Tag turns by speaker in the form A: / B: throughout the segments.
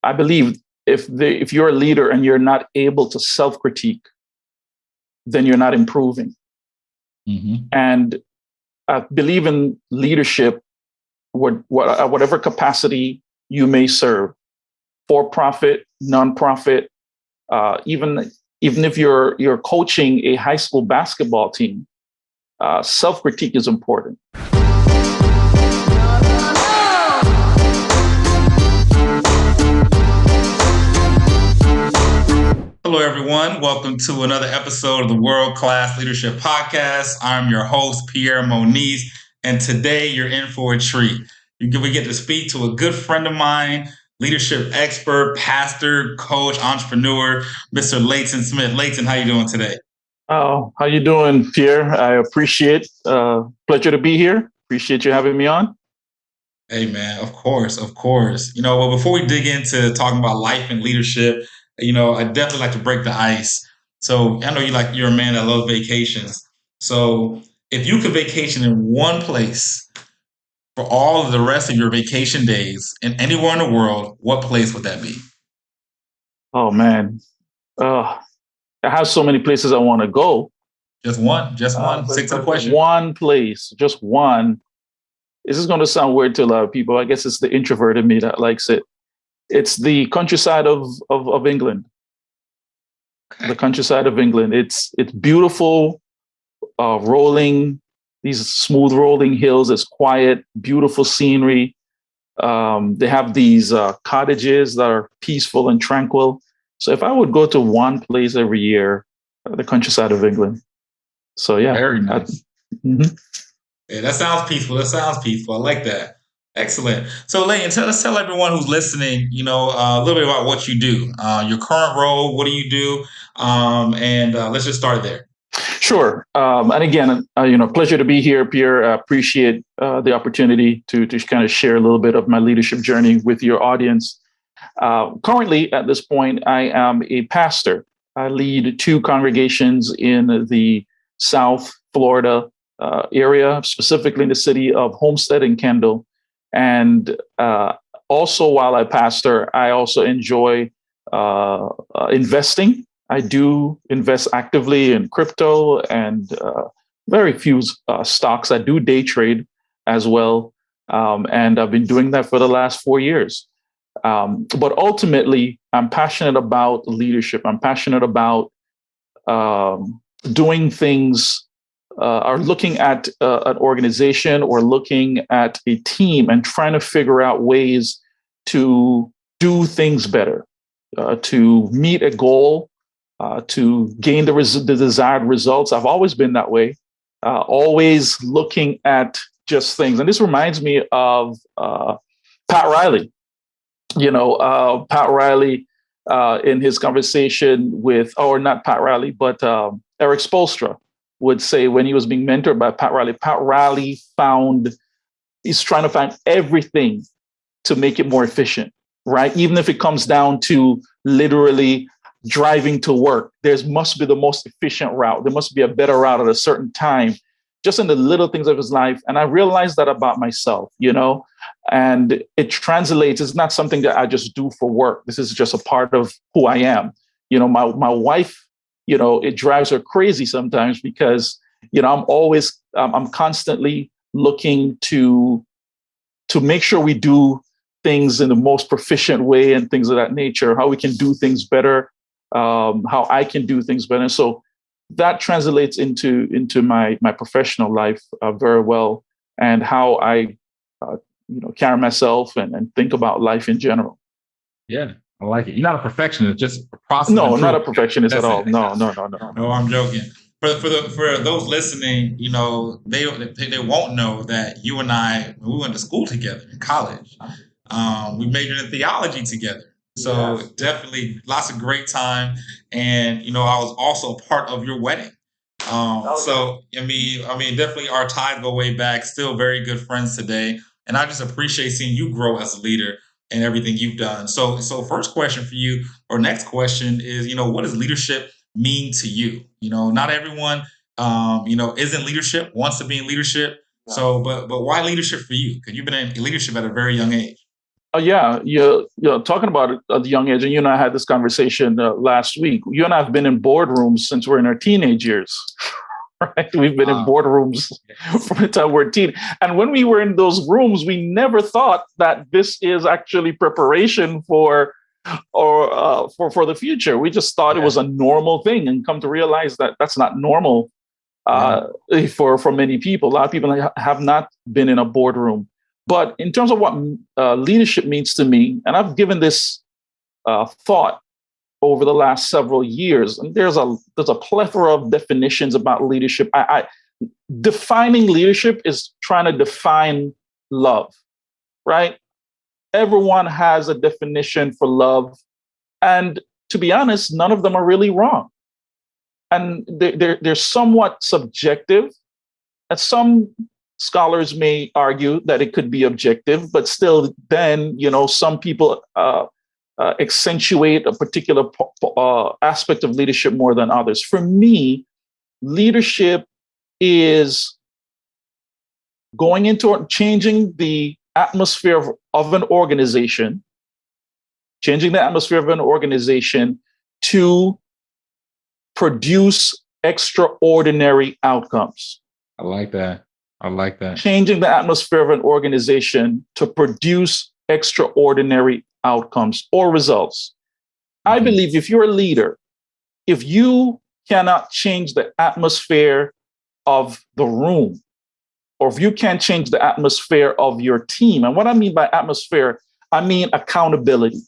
A: I believe if you're a leader and you're not able to self-critique, then you're not improving. And I believe in leadership, whatever capacity you may serve, for profit, nonprofit, even if you're coaching a high school basketball team, self-critique is important.
B: Hello, everyone. Welcome to another episode of the World Class Leadership Podcast. I'm your host, Pierre Monice, and today you're in for a treat. We get to speak to a good friend of mine, leadership expert, pastor, coach, entrepreneur, Mr. Laton Smith. Laton, how you doing today?
A: Oh, how you doing, Pierre? I appreciate. Pleasure to be here. Appreciate you having me on.
B: Hey, man, of course, of course. Well, before we dig into talking about life and leadership, I definitely like to break the ice. So I know you're a man that loves vacations. So if you could vacation in one place for all of the rest of your vacation days and anywhere in the world, what place would that be?
A: Oh man, I have so many places I want to go.
B: Just one, just one. Stick to the question.
A: One place, just one. This is going to sound weird to a lot of people. I guess it's the introvert in me that likes it. It's the countryside of England.
B: Okay.
A: The countryside of England. It's beautiful, rolling, these smooth rolling hills. It's quiet, beautiful scenery. They have these cottages that are peaceful and tranquil. So if I would go to one place every year, the countryside of England. So yeah.
B: Very nice. Yeah, that sounds peaceful. That sounds peaceful. I like that. Excellent. So, Layton, tell everyone who's listening, a little bit about what you do, your current role, what do you do, and let's just start there.
A: Sure. And again, pleasure to be here, Pierre. I appreciate the opportunity to kind of share a little bit of my leadership journey with your audience. Currently, at this point, I am a pastor. I lead two congregations in the South Florida area, specifically in the city of Homestead and Kendall. And also, while I pastor, I also enjoy investing. I do invest actively in crypto and very few stocks. I do day trade as well. And I've been doing that for the last 4 years. But ultimately, I'm passionate about leadership. I'm passionate about doing things or looking at an organization or looking at a team and trying to figure out ways to do things better, to meet a goal, to gain the desired results. I've always been that way, always looking at just things. And this reminds me of Pat Riley. Pat Riley in his conversation with, or not Pat Riley, but Eric Spoelstra would say when he was being mentored by Pat Riley he's trying to find everything to make it more efficient, right? Even if it comes down to literally driving to work, there must be the most efficient route. There must be a better route at a certain time, just in the little things of his life. And I realized that about myself, and it translates. It's not something that I just do for work. This is just a part of who I am. My wife, it drives her crazy sometimes because, I'm constantly looking to make sure we do things in the most proficient way and things of that nature, how we can do things better, how I can do things better. So that translates into my professional life very well, and how I carry myself and think about life in general.
B: Yeah, I like it. You're not a perfectionist, just a process.
A: No, I'm not a perfectionist at all. No.
B: No, I'm joking. For those listening, they won't know that you and I, we went to school together in college. We majored in theology together. So yes. Definitely lots of great time. And, I was also part of your wedding. So, definitely our ties go way back, still very good friends today. And I just appreciate seeing you grow as a leader and everything you've done. So first question for you, or next question is, what does leadership mean to you? Not everyone, is in leadership, wants to be in leadership. So, but why leadership for you? Because you've been in leadership at a very young age.
A: Yeah, you're talking about it at the young age, and you and I had this conversation last week. You and I have been in boardrooms since we're in our teenage years, right? We've been in boardrooms from the time we're teen, and when we were in those rooms, we never thought that this is actually preparation for for the future. We just thought it was a normal thing, and come to realize that that's not normal for many people. A lot of people have not been in a boardroom. But in terms of what leadership means to me, and I've given this thought over the last several years, and there's a plethora of definitions about leadership. Defining leadership is trying to define love, right? Everyone has a definition for love, and to be honest, none of them are really wrong, and they're somewhat subjective. And some scholars may argue that it could be objective, but still, then some people accentuate a particular aspect of leadership more than others. For me, leadership is going into changing the atmosphere of an organization, to produce extraordinary outcomes.
B: I like that.
A: Changing the atmosphere of an organization to produce extraordinary outcomes or results. I believe if you're a leader, if you cannot change the atmosphere of the room, or if you can't change the atmosphere of your team, and what I mean by atmosphere, I mean accountability.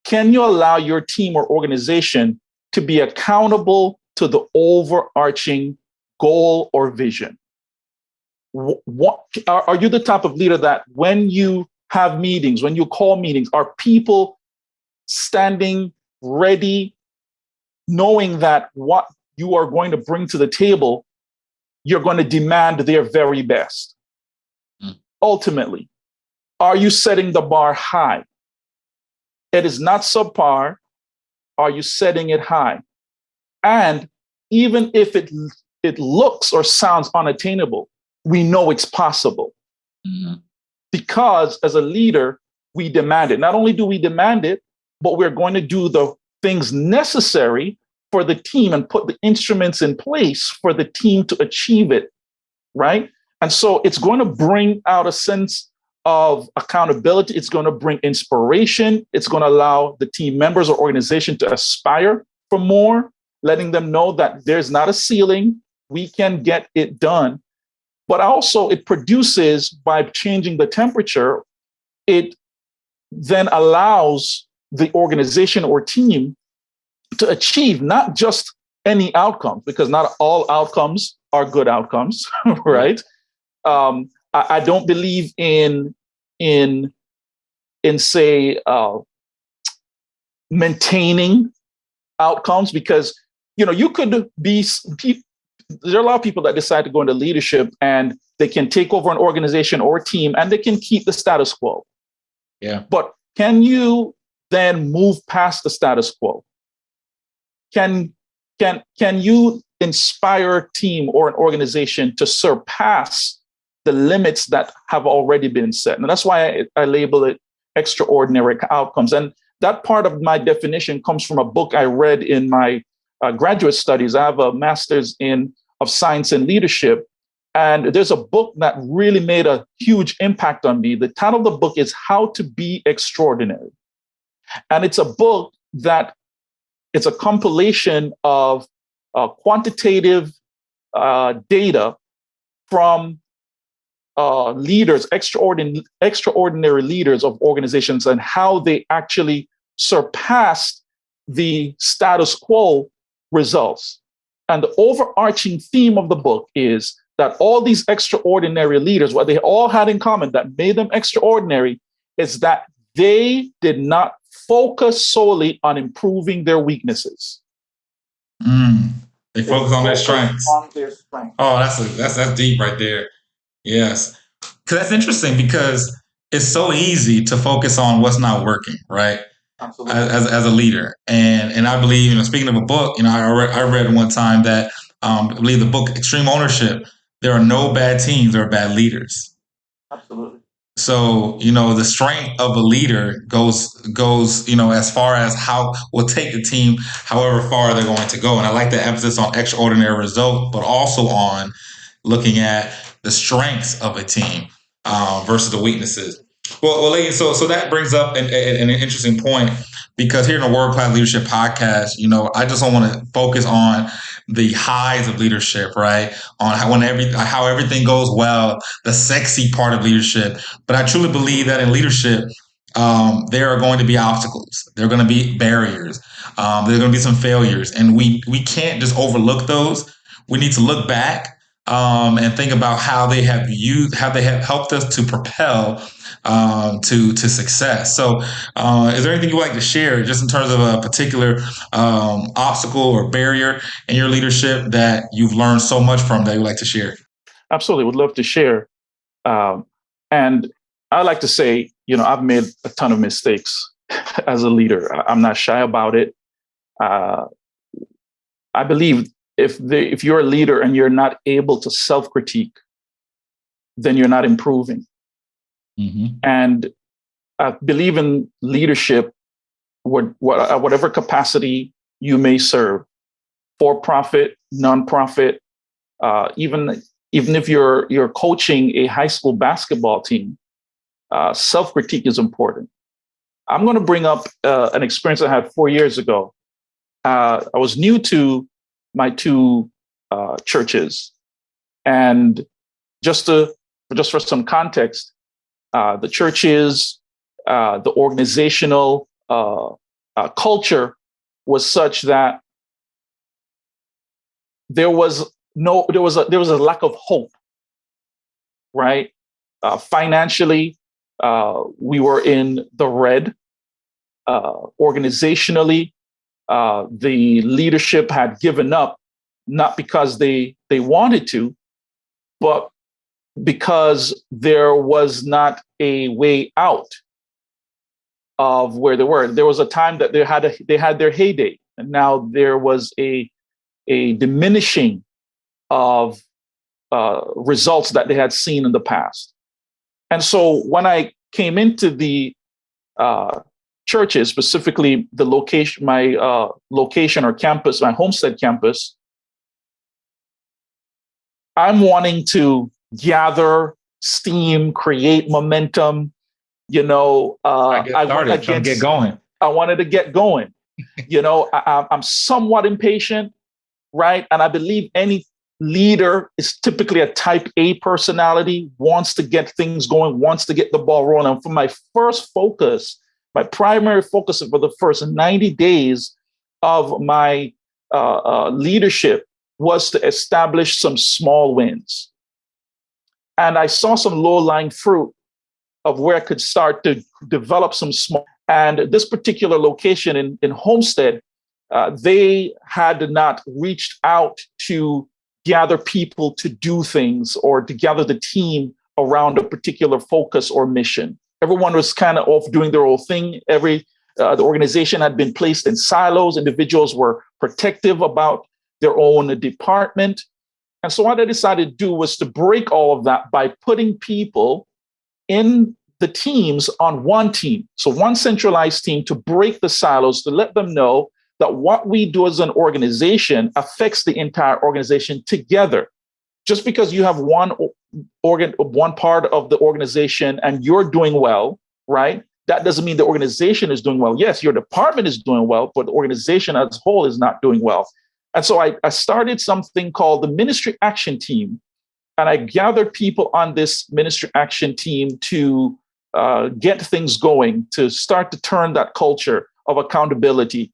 A: Can you allow your team or organization to be accountable to the overarching goal or vision? What are you the type of leader that when you have meetings, when you call meetings, are people standing ready, knowing that what you are going to bring to the table, you're going to demand their very best? Ultimately, are you setting the bar high? It is not subpar. Are you setting it high? And even if it looks or sounds unattainable, we know it's possible. Because as a leader, we demand it. Not only do we demand it, but we're going to do the things necessary for the team and put the instruments in place for the team to achieve it, right? And so it's going to bring out a sense of accountability. It's going to bring inspiration. It's going to allow the team members or organization to aspire for more, letting them know that there's not a ceiling. We can get it done. But also it produces, by changing the temperature, it then allows the organization or team to achieve not just any outcome, because not all outcomes are good outcomes, right? I don't believe in say maintaining outcomes, because you could be. There are a lot of people that decide to go into leadership and they can take over an organization or team and they can keep the status quo.
B: Yeah.
A: But can you then move past the status quo? Can you inspire a team or an organization to surpass the limits that have already been set? And that's why I label it extraordinary outcomes. And that part of my definition comes from a book I read in my graduate studies. I have a master's of science and leadership. And there's a book that really made a huge impact on me. The title of the book is How to Be Extraordinary. And it's a book that it's a compilation of quantitative data from leaders, extraordinary leaders of organizations, and how they actually surpassed the status quo results. And the overarching theme of the book is that all these extraordinary leaders, what they all had in common that made them extraordinary, is that they did not focus solely on improving their weaknesses.
B: They focus on their strengths. Oh, that's deep right there. Yes. Because that's interesting, because it's so easy to focus on what's not working, right? Absolutely. As a leader. And I believe, speaking of a book, I read one time that I believe the book Extreme Ownership, there are no bad teams, there are bad leaders.
A: Absolutely.
B: So, the strength of a leader goes, as far as how will take the team however far they're going to go. And I like the emphasis on extraordinary results, but also on looking at the strengths of a team versus the weaknesses. Well, ladies, so that brings up an interesting point, because here in the World Class Leadership Podcast, I just don't want to focus on the highs of leadership, right? On how everything goes well, the sexy part of leadership. But I truly believe that in leadership, there are going to be obstacles. There are going to be barriers. There are going to be some failures, and we can't just overlook those. We need to look back and think about how they have helped us to propel to success. So, is there anything you'd like to share, just in terms of a particular obstacle or barrier in your leadership that you've learned so much from that you'd like to share?
A: Absolutely, would love to share. And I like to say, I've made a ton of mistakes as a leader. I'm not shy about it. I believe if you're a leader and you're not able to self-critique, then you're not improving. Mm-hmm. And I believe in leadership, whatever capacity you may serve, for profit, nonprofit, even if you're coaching a high school basketball team, self-critique is important. I'm going to bring up an experience I had 4 years ago. I was new to my two churches, and just for some context, the churches, the organizational culture was such that there was a lack of hope, right? Financially, we were in the red. Organizationally, the leadership had given up, not because they wanted to, but because there was not a way out of where they were. There was a time that they had their heyday, and now there was a diminishing of results that they had seen in the past. And so when I came into the churches, specifically the location, my location or campus, my Homestead campus, I'm wanting to gather steam, create momentum.
B: Get going.
A: I wanted to get going. I'm somewhat impatient, right? And I believe any leader is typically a type A personality, wants to get things going, wants to get the ball rolling. And for my primary focus for the first 90 days of my leadership was to establish some small wins. And I saw some low-lying fruit of where I could start to develop some small. And this particular location in Homestead, they had not reached out to gather people to do things or to gather the team around a particular focus or mission. Everyone was kind of off doing their own thing. The organization had been placed in silos. Individuals were protective about their own department. And so what I decided to do was to break all of that by putting people in the teams on one team. So one centralized team to break the silos, to let them know that what we do as an organization affects the entire organization together. Just because you have one part of the organization and you're doing well, right? That doesn't mean the organization is doing well. Yes, your department is doing well, but the organization as a whole is not doing well. And so I started something called the Ministry Action Team. And I gathered people on this Ministry Action Team to get things going, to start to turn that culture of accountability.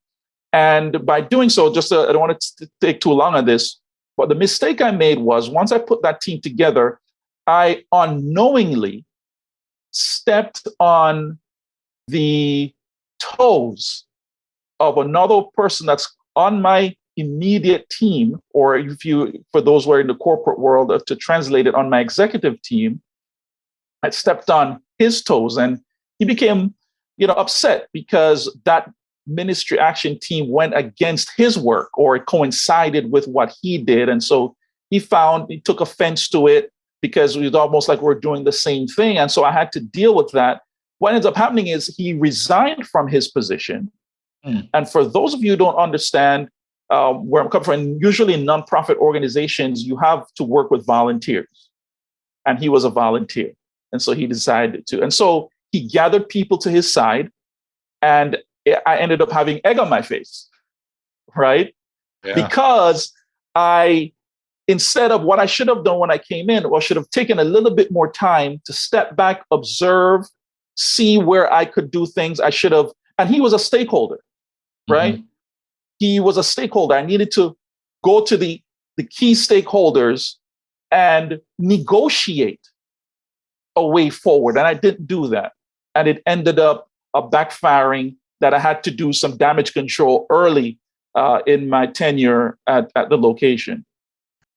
A: And by doing so, I don't want to take too long on this, but the mistake I made was once I put that team together, I unknowingly stepped on the toes of another person that's on my immediate team, or for those who are in the corporate world, to translate it, on my executive team. I stepped on his toes, and he became, upset because that Ministry Action Team went against his work, or it coincided with what he did. And so he took offense to it. because it was almost like we're doing the same thing. And so I had to deal with that. What ends up happening is he resigned from his position. And for those of you who don't understand where I'm coming from, usually in nonprofit organizations, you have to work with volunteers. And he was a volunteer. And so he decided to. And so he gathered people to his side. And I ended up having egg on my face, right? Yeah. Because instead of what I should have done when I came in, or should have taken a little bit more time to step back, observe, see where I could do things. I should have, and he was a stakeholder, right? Mm-hmm. He was a stakeholder. I needed to go to the key stakeholders and negotiate a way forward. And I didn't do that. And it ended up backfiring, that I had to do some damage control early in my tenure at the location.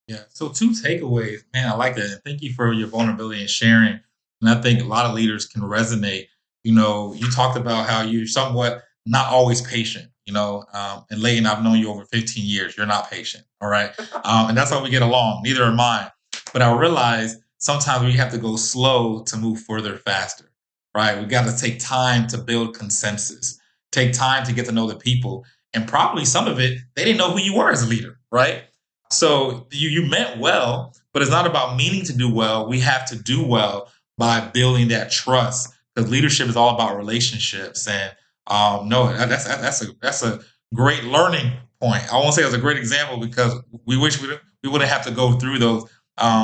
B: Yeah. So 2 takeaways, man. I like that. And thank you for your vulnerability and sharing. And I think a lot of leaders can resonate. You know, you talked about how you're somewhat not always patient, you know, and Layton, I've known you over 15 years. You're not patient. All right. And that's how we get along. Neither am I. But I realize sometimes we have to go slow to move further faster, right? We got to take time to build consensus, take time to get to know the people. And probably some of it, they didn't know who you were as a leader, right? So you meant well, but it's not about meaning to do well. We have to do well by building that trust, because leadership is all about relationships. And no, that's a great learning point. I won't say it was a great example, because we wish we wouldn't have to go through those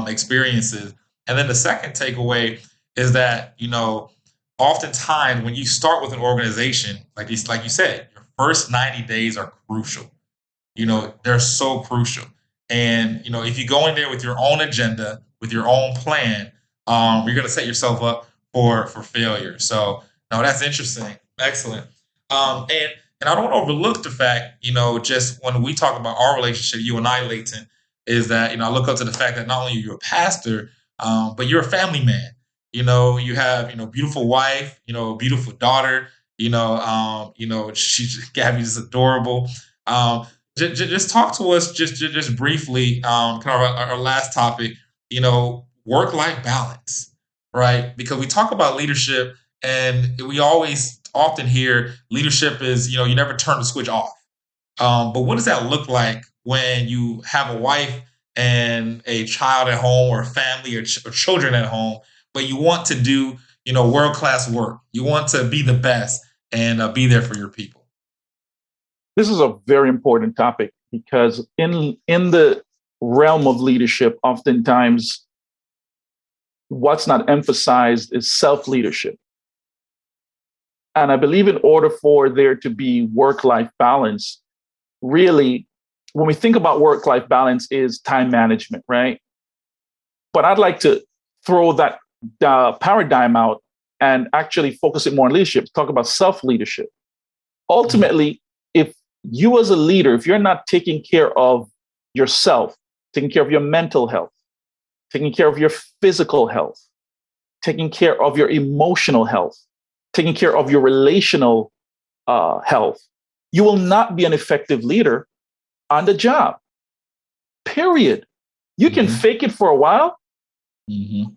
B: experiences. And then the second takeaway is that, you know, oftentimes when you start with an organization, like you said, your first 90 days are crucial. You know, they're so crucial. And, you know, if you go in there with your own agenda, with your own plan, you're going to set yourself up for failure. So, no, that's interesting. Excellent. And I don't want to overlook the fact, you know, just when we talk about our relationship, you and I, Layton, is that, you know, I look up to the fact that not only are you a pastor, but you're a family man. You know, you have, you know, beautiful wife, you know, beautiful daughter, Gabby's adorable. Just talk to us just briefly, kind of our last topic, you know, work-life balance, right? Because we talk about leadership, and we often hear leadership is, you know, you never turn the switch off. But what does that look like when you have a wife and a child at home, or a family, or children at home, but you want to do, you know, world-class work. You want to be the best and be there for your people.
A: This is a very important topic, because in the realm of leadership, oftentimes what's not emphasized is self-leadership. And I believe in order for there to be work-life balance, really, when we think about work-life balance, is time management, right? But I'd like to throw that paradigm out and actually focus it more on leadership, talk about self-leadership. Ultimately, if you as a leader, if you're not taking care of yourself, taking care of your mental health, taking care of your physical health, taking care of your emotional health, taking care of your relational health, you will not be an effective leader on the job. Period. You can fake it for a while,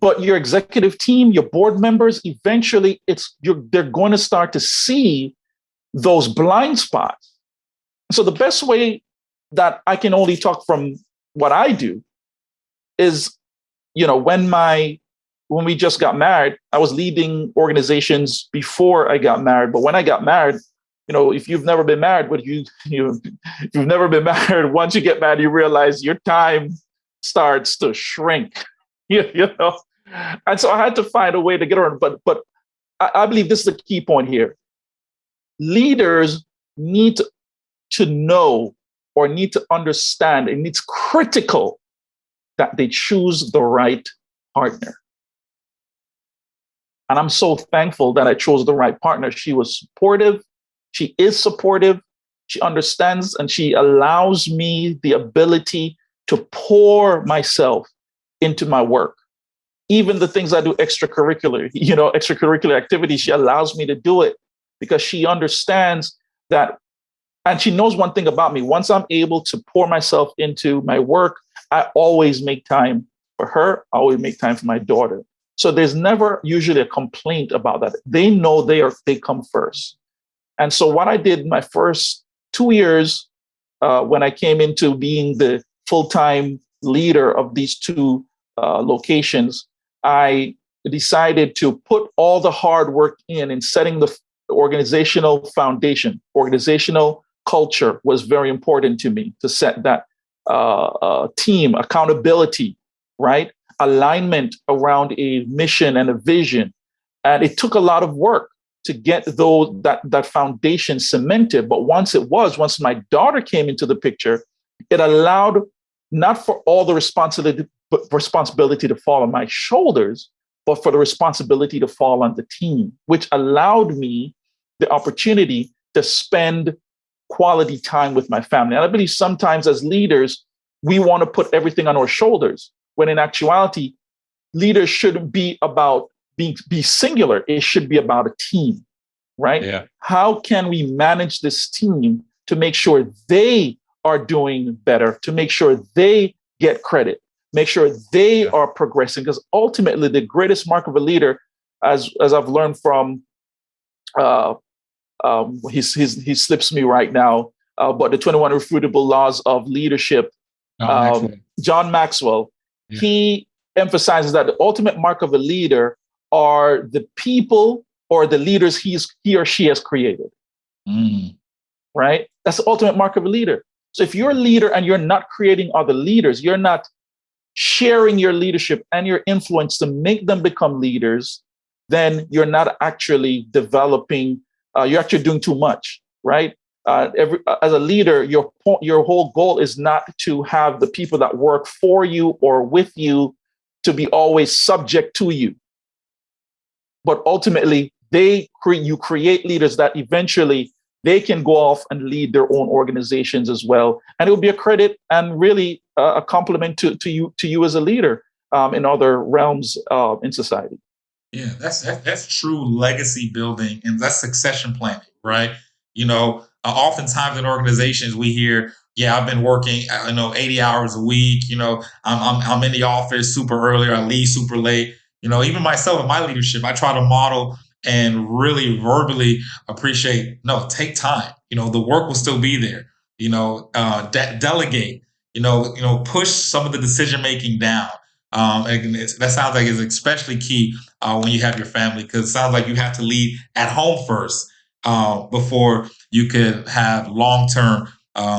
A: but your executive team, your board members, eventually they're going to start to see those blind spots. So the best way that I can only talk from what I do is, you know, when we just got married, I was leading organizations before I got married. But when I got married, you know, if you've never been married, but you've never been married, once you get married, you realize your time starts to shrink, you know. And so I had to find a way to get around. But I believe this is the key point here. Leaders need to know, or need to understand, and it's critical that they choose the right partner. And I'm so thankful that I chose the right partner. She was supportive. She is supportive. She understands, and she allows me the ability to pour myself into my work. Even the things I do extracurricular activities, she allows me to do it, because she understands that. And she knows one thing about me. Once I'm able to pour myself into my work, I always make time for her. I always make time for my daughter. So there's never usually a complaint about that. They know they come first. And so what I did my first 2 years when I came into being the full-time leader of these two locations, I decided to put all the hard work in setting the organizational foundation. Organizational culture was very important to me, to set that team, accountability, right? Alignment around a mission and a vision. And it took a lot of work to get that foundation cemented. But once my daughter came into the picture, it allowed not for all the responsibility to fall on my shoulders, but for the responsibility to fall on the team, which allowed me the opportunity to spend quality time with my family. And I believe sometimes as leaders, we want to put everything on our shoulders, when in actuality, leaders shouldn't be about be singular. It should be about a team, right?
C: Yeah.
A: How can we manage this team to make sure they are doing better, to make sure they get credit, make sure they are progressing? Because ultimately, the greatest mark of a leader, as I've learned from, he slips me right now, but the 21 Irrefutable Laws of Leadership, John Maxwell, he emphasizes that the ultimate mark of a leader are the people or the leaders he or she has created. Right? That's the ultimate mark of a leader. So if you're a leader and you're not creating other leaders, you're not sharing your leadership and your influence to make them become leaders, then you're not actually developing, you're actually doing too much, right? As a leader, your whole goal is not to have the people that work for you or with you to be always subject to you. But ultimately, you create leaders that eventually they can go off and lead their own organizations as well. And it will be a credit and really a compliment to you as a leader in other realms in society.
B: Yeah, that's true legacy building, and that's succession planning, right? Oftentimes in organizations we hear, "Yeah, I've been working, 80 hours a week. I'm in the office super early, or I leave super late." Even myself in my leadership, I try to model and really verbally appreciate. No, take time. The work will still be there. Delegate. Push some of the decision making down. And that sounds like it's especially key when you have your family, because it sounds like you have to lead at home first before you could have long-term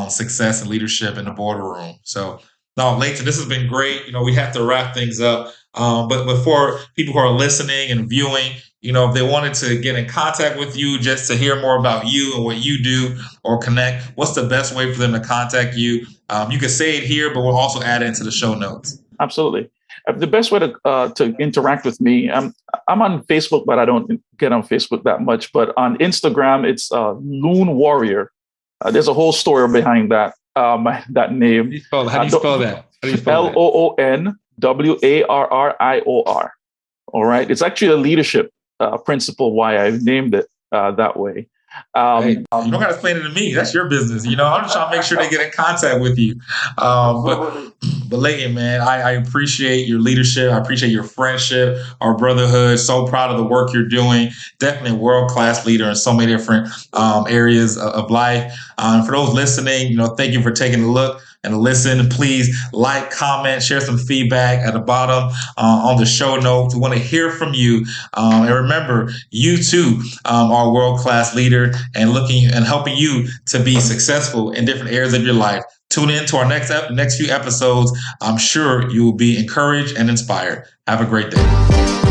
B: success and leadership in the boardroom. So, no, Laton, this has been great. We have to wrap things up. But before people who are listening and viewing, if they wanted to get in contact with you just to hear more about you and what you do or connect, what's the best way for them to contact you? You can say it here, but we'll also add it into the show notes.
A: Absolutely. The best way to interact with me, I'm on Facebook, but I don't get on Facebook that much. But on Instagram, it's Loon Warrior. There's a whole story behind that that name.
C: How do you spell that?
A: LoonWarrior. All right. It's actually a leadership principle why I named it that way.
B: You don't got to explain it to me. That's your business. I'm just trying to make sure they get in contact with you. But Laton, man, I appreciate your leadership. I appreciate your friendship, our brotherhood. So proud of the work you're doing. Definitely a world-class leader in so many different areas of life. For those listening, thank you for taking a look and listen. Please like, comment, share some feedback at the bottom on the show notes. We want to hear from you. And remember, you too are a world-class leader and looking and helping you to be successful in different areas of your life. Tune in to our next few episodes. I'm sure you will be encouraged and inspired. Have a great day.